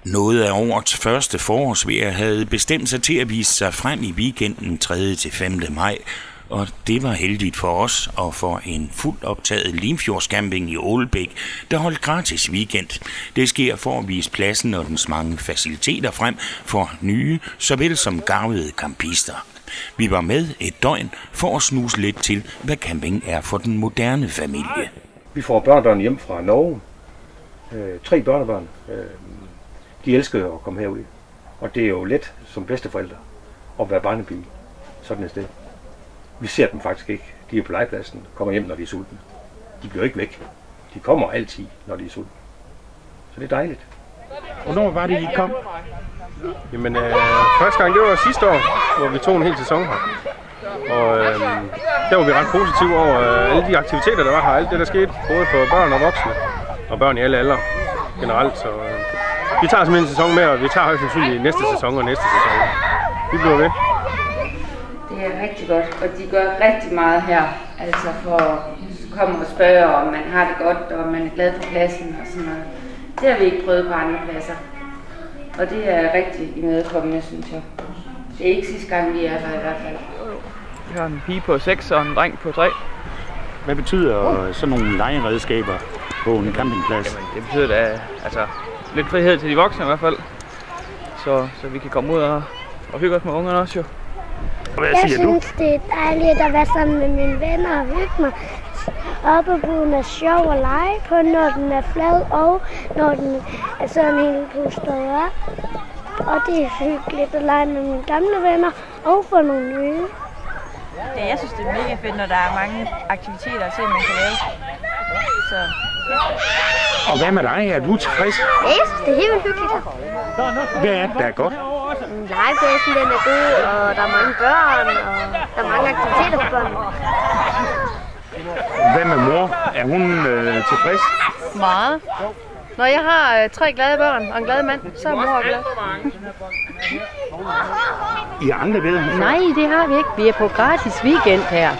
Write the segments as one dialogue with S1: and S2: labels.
S1: Noget af årets første forårsvejr havde bestemt sig til at vise sig frem i weekenden 3. til 5. maj, og det var heldigt for os og for en fuldt optaget Limfjordscamping i Ålbæk, der holdt gratis weekend. Det sker for at vise pladsen og dens mange faciliteter frem for nye, såvel som garvede campister. Vi var med et døgn for at snuse lidt til, hvad camping er for den moderne familie.
S2: Vi får børnebørn hjem fra Norge. 3 børnebørn. De elsker at komme herud. Og det er jo let som bedsteforældre at være barnepige sådan et sted. Vi ser dem faktisk ikke. De er på legepladsen, kommer hjem, når de er sultne. De bliver ikke væk. De kommer altid, når de er sultne. Så det er dejligt.
S3: Hvornår var det, I kom?
S4: Jamen, første gang, det var sidste år, hvor vi tog en hel sæson her. Og der var vi ret positive over alle de aktiviteter, der var her. Alt det, der skete, både for børn og voksne. Og børn i alle aldre generelt. Så vi tager simpelthen en sæson med, og vi tager højst sandsynligt næste sæson og næste sæson. Vi bliver ved.
S5: Det er rigtig godt, og de gør rigtig meget her. Altså for at komme og spørge, om man har det godt, og man er glad for pladsen og sådan noget. Det har vi ikke prøvet på andre pladser. Og det er rigtig imødekommende, synes jeg. Det er ikke sidste gang, vi er der i hvert fald.
S6: Vi har en pige på 6 og en dreng på 3.
S3: Hvad betyder sådan nogle legeredskaber på en campingplads?
S6: Jamen, det betyder da lidt frihed til de voksne i hvert fald. Så vi kan komme ud og hygge os med ungerne også jo.
S7: Jeg synes, det er dejligt at være sammen med mine venner og hygge mig. Oppebuen er sjov at lege på, når den er flad og når den er sådan helt pustet op. Og det er hyggeligt at lege med mine gamle venner og få nogle nye.
S8: Ja, jeg synes, det er mega fedt, når der er mange aktiviteter til, man kan lave. Så.
S3: Og hvad med dig? Er du tilfreds?
S7: Ja, jeg synes, det er helt vildt hyggeligt her.
S3: Hvad er det, der er godt?
S7: Legepladsen, den er god, og der er mange børn, og der er mange aktiviteter for børn.
S3: Hvad med mor? Er hun tilfreds?
S8: Meget. Når jeg har 3 glade børn og en glad mand, så er mor glad.
S3: I har aldrig været her?
S9: Nej, det har vi ikke. Vi er på gratis weekend her.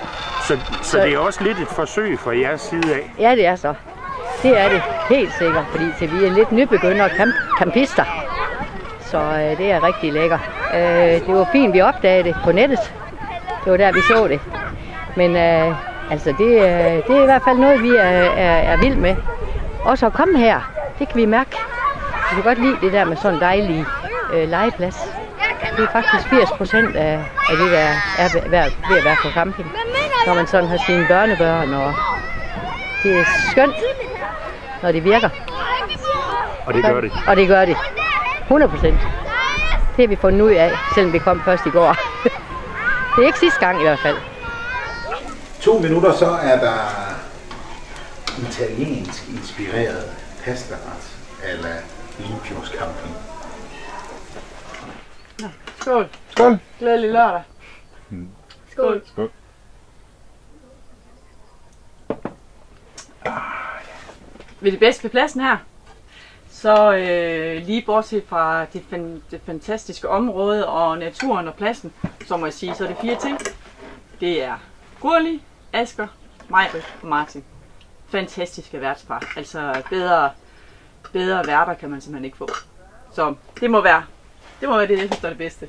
S3: Så det er også lidt et forsøg fra jeres side af?
S9: Ja, det er så. Det er det helt sikkert, fordi vi er lidt nybegyndere campister. Så det er rigtig lækker. Det var fint, vi opdagede det på nettet. Det var der, vi så det. Men altså, det er i hvert fald noget, vi er vild med. Også at komme her, det kan vi mærke. Vi kan godt lide det der med sådan en dejlig legeplads. Det er faktisk 80% af det, der er ved at være på camping. Når man sådan har sine børnebørn, og det er skønt, når det virker.
S3: Og det gør det?
S9: Og det gør det. 100%. Det har vi fundet ud af, selvom vi kom først i går. Det er ikke sidste gang i hvert fald.
S10: 2 minutter, så er der italiensk inspireret pastaret a la Limfjordscamping.
S6: Skål.
S4: Skål.
S6: Glædelig lørdag.
S8: Skål.
S4: Skål.
S6: Ved det bedste ved pladsen her, så lige bortset fra det fantastiske område og naturen og pladsen, så må jeg sige, så er det 4 ting. Det er Gurli, Asger, Majbrit og Martin. Fantastiske værtspar. Altså bedre værter kan man simpelthen ikke få. Så det må være det, jeg synes, der er det bedste.